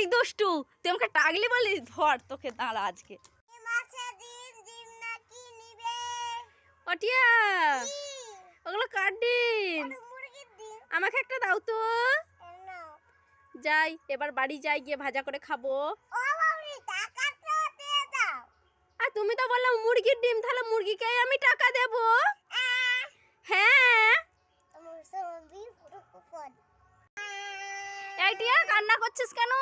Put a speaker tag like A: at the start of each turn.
A: এই দুষ্টু, তুই আমাকে টাগলি বলি? ধর তোকে, দাঁড়া আজকে। অটিয়া, ওগুলো কার ডিম? আমাকে একটা দাও তো। যাই, এবার বাড়ি যাই, গিয়ে ভাজা করে খাবো। আর তুমি তো বললাম মুরগির ডিম, তাহলে মুরগিকে আমি টাকা দেব। হ্যাঁ। এই টিয়া, কান্না করছিস কেন?